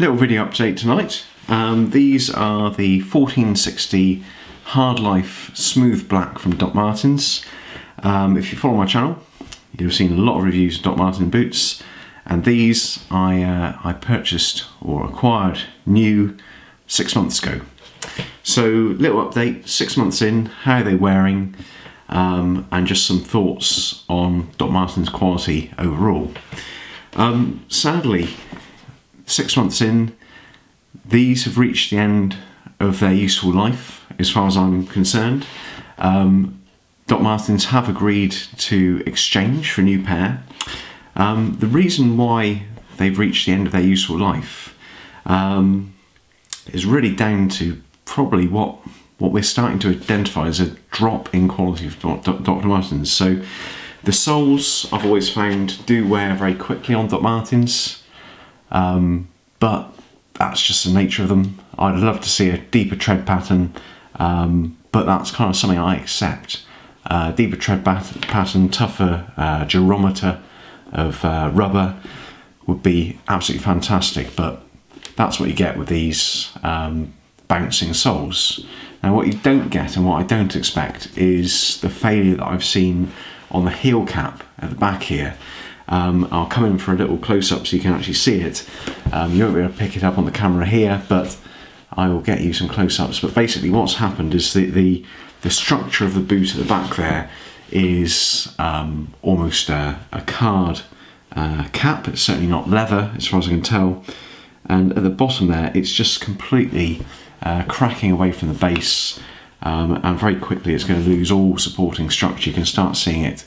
Little video update tonight. These are the 1460 Hardlife Smooth Black from Doc Martens. If you follow my channel, you've seen a lot of reviews of Doc Martens boots, and these I purchased or acquired new 6 months ago. So little update, 6 months in, how are they wearing, and just some thoughts on Doc Martens quality overall. Sadly, 6 months in, these have reached the end of their useful life as far as I'm concerned. Doc Martens have agreed to exchange for a new pair. The reason why they've reached the end of their useful life is really down to probably what we're starting to identify as a drop in quality of Doc Martens. So the soles I've always found do wear very quickly on Doc Martens, but that's just the nature of them. I'd love to see a deeper tread pattern, but that's kind of something I accept. Deeper tread pattern, tougher geometer of rubber would be absolutely fantastic, but that's what you get with these bouncing soles. Now what you don't get and what I don't expect is the failure that I've seen on the heel cap at the back here. I'll come in for a little close-up so you can actually see it. You won't be able to pick it up on the camera here, but I will get you some close-ups. But basically what's happened is the structure of the boot at the back there is almost a card cap. It's certainly not leather as far as I can tell, and at the bottom there it's just completely cracking away from the base, and very quickly it's going to lose all supporting structure. You can start seeing it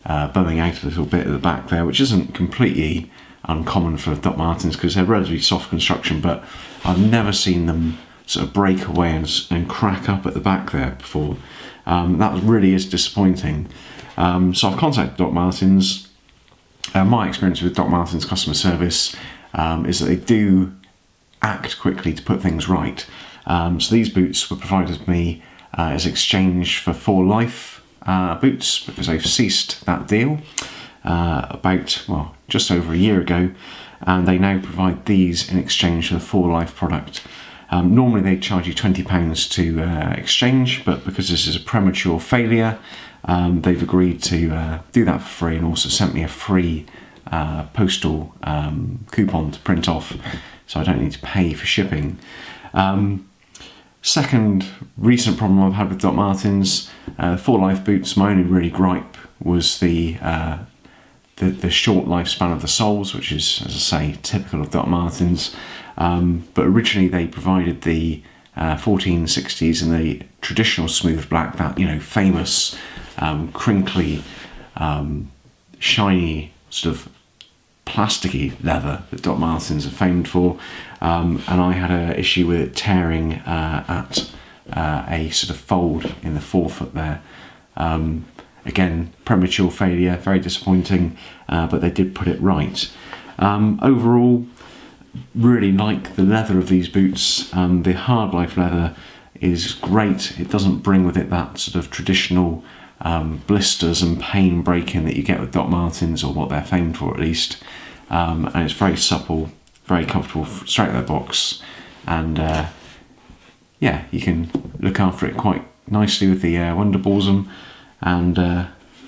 bowing out a little bit at the back there, which isn't completely uncommon for Doc Martens because they're relatively soft construction, but I've never seen them sort of break away and crack up at the back there before. That really is disappointing. So I've contacted Doc Martens. My experience with Doc Martens customer service is that they do act quickly to put things right. So these boots were provided to me as exchange for 4Life boots, because they've ceased that deal about, well, just over a year ago, and they now provide these in exchange for the 4Life product. Normally they charge you £20 to exchange, but because this is a premature failure, they've agreed to do that for free, and also sent me a free postal coupon to print off, so I don't need to pay for shipping. Second recent problem I've had with Doc Martens, 4Life boots, my only really gripe was the short lifespan of the soles, which is, as I say, typical of Doc Martens. But originally they provided the 1460s in the traditional smooth black, that, you know, famous crinkly, shiny sort of plasticky leather that Doc Martens are famed for, and I had an issue with it tearing at a sort of fold in the forefoot there. Again, premature failure, very disappointing, but they did put it right. Overall, really like the leather of these boots. The Hardlife leather is great. It doesn't bring with it that sort of traditional blisters and pain breaking that you get with Doc Martens, or what they're famed for at least. And it's very supple, very comfortable straight out of the box, and yeah, you can look after it quite nicely with the Wonder Balsam, and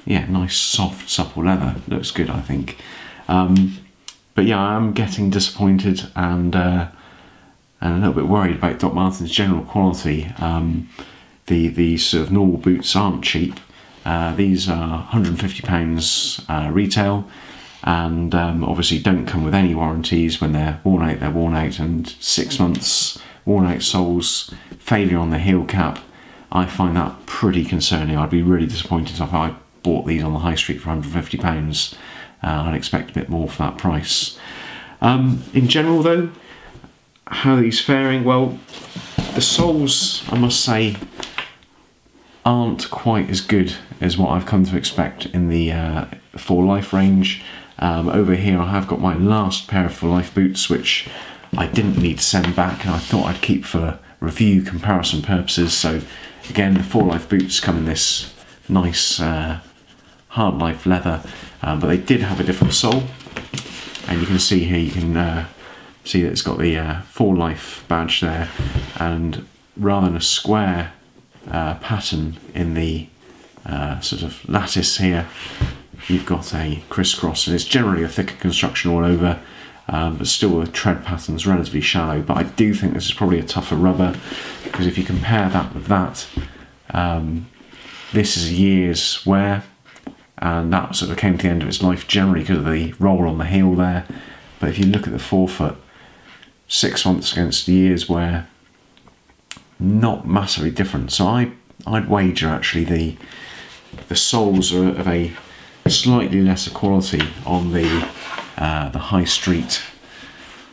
yeah, nice soft supple leather. Looks good, I think. But yeah, I'm getting disappointed and a little bit worried about Doc Martens' general quality. The sort of normal boots aren't cheap. These are £150 retail, and obviously don't come with any warranties. When they're worn out, and 6 months worn out soles, failure on the heel cap. I find that pretty concerning. I'd be really disappointed if I bought these on the high street for £150. I'd expect a bit more for that price. In general though, how are these faring? Well, the soles, I must say, aren't quite as good as what I've come to expect in the 4Life range. Over here I have got my last pair of 4Life boots, which I didn't need to send back, and I thought I'd keep for review comparison purposes. So again, the 4Life boots come in this nice Hardlife leather, but they did have a different sole, and you can see here, you can See that it's got the Full Life badge there, and rather than a square pattern in the sort of lattice here, you've got a crisscross, and it's generally a thicker construction all over, but still the tread pattern's relatively shallow. But I do think this is probably a tougher rubber, because if you compare that with that, this is a year's wear, and that sort of came to the end of its life generally because of the roll on the heel there. But if you look at the forefoot, 6 months against a year's wear, not massively different. So I'd wager actually the soles are of a slightly lesser quality on the high street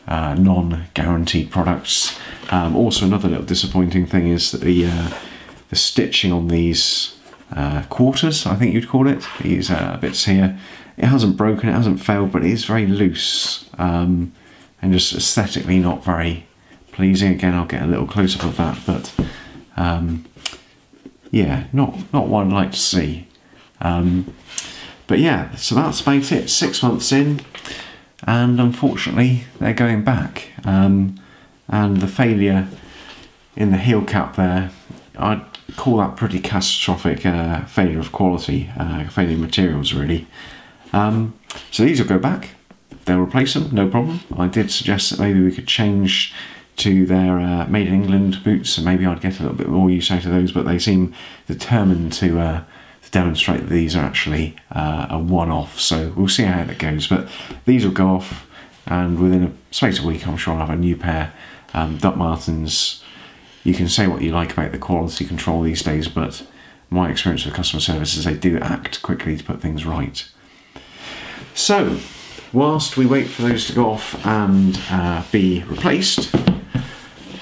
non-guaranteed products. Also, another little disappointing thing is that the stitching on these quarters, I think you'd call it, these bits here, it hasn't broken, it hasn't failed, but it is very loose, and just aesthetically not very pleasing. Again, I'll get a little close-up of that, but yeah, not what I'd like to see. But yeah, so that's about it. 6 months in, and unfortunately they're going back, and the failure in the heel cap there, I'd call that pretty catastrophic failure of quality, failure of materials really. So these will go back, they'll replace them, no problem. I did suggest that maybe we could change to their made in England boots, and maybe I'd get a little bit more use out of those, but they seem determined to demonstrate that these are actually a one-off, so we'll see how that goes. But these will go off, and within a space of a week I'm sure I'll have a new pair. Doc Martens, you can say what you like about the quality control these days, but my experience with customer service is they do act quickly to put things right. So whilst we wait for those to go off and be replaced,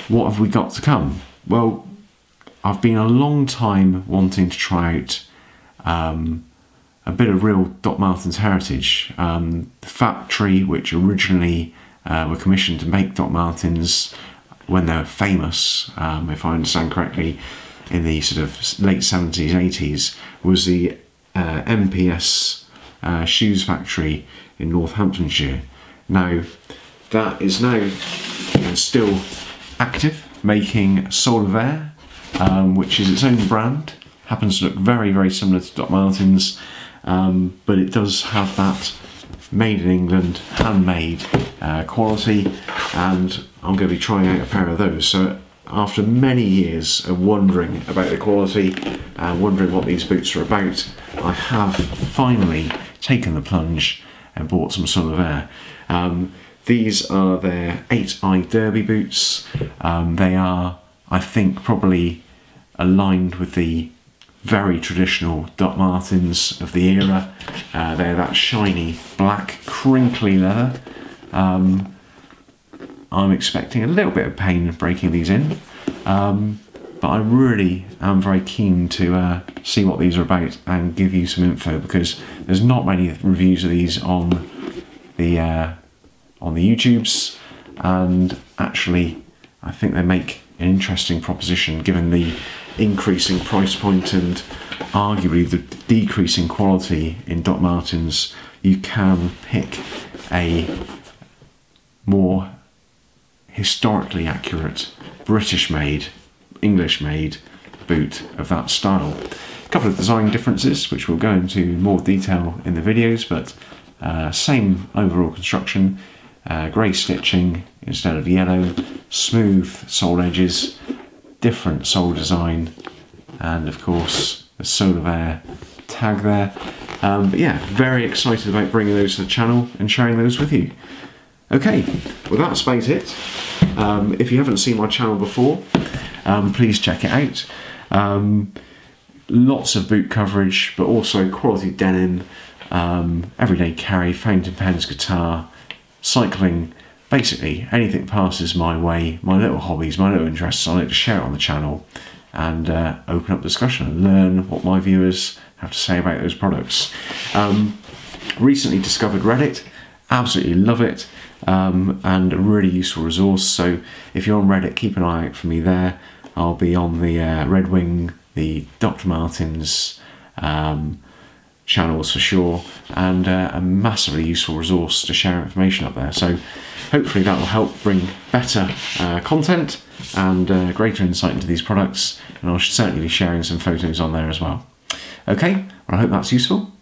what have we got to come? Well, I've been a long time wanting to try out a bit of real Doc Martens heritage. The factory which originally were commissioned to make Doc Martens when they were famous, if I understand correctly, in the sort of late 70s, 80s, was the MPS shoes factory in Northamptonshire. Now, that is now still active, making Soul of Air, which is its own brand. Happens to look very, very similar to Doc Martens, but it does have that made in England, handmade quality, and I'm going to be trying out a pair of those. So after many years of wondering about the quality and wondering what these boots are about, I have finally taken the plunge and bought some Soul of Air. These are their 8-eye derby boots. They are, I think, probably aligned with the very traditional Doc Martens of the era. They're that shiny black crinkly leather. I'm expecting a little bit of pain breaking these in, but I really am very keen to see what these are about and give you some info, because there's not many reviews of these on the YouTubes, and actually I think they make an interesting proposition given the increasing price point and arguably the decreasing quality in Doc Martens. You can pick a more historically accurate British made, English made boot of that style. A couple of design differences which we'll go into more detail in the videos, but same overall construction, grey stitching instead of yellow, smooth sole edges, different sole design, and of course the Soul of Air tag there. But yeah, very excited about bringing those to the channel and sharing those with you. Okay, well that's about it. If you haven't seen my channel before, please check it out. Lots of boot coverage, but also quality denim, everyday carry, fountain pens, guitar, cycling, basically anything passes my way, my little hobbies, my little interests. I like to share it on the channel and open up discussion and learn what my viewers have to say about those products. Recently discovered Reddit, absolutely love it, and a really useful resource. So if you're on Reddit, keep an eye out for me there. I'll be on the Red Wing, the Dr. Martens channels for sure, and a massively useful resource to share information up there. So hopefully that will help bring better content and greater insight into these products, and I'll certainly be sharing some photos on there as well. Okay, well, I hope that's useful,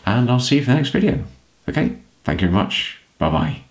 and I'll see you for the next video. Okay, thank you very much. Bye bye.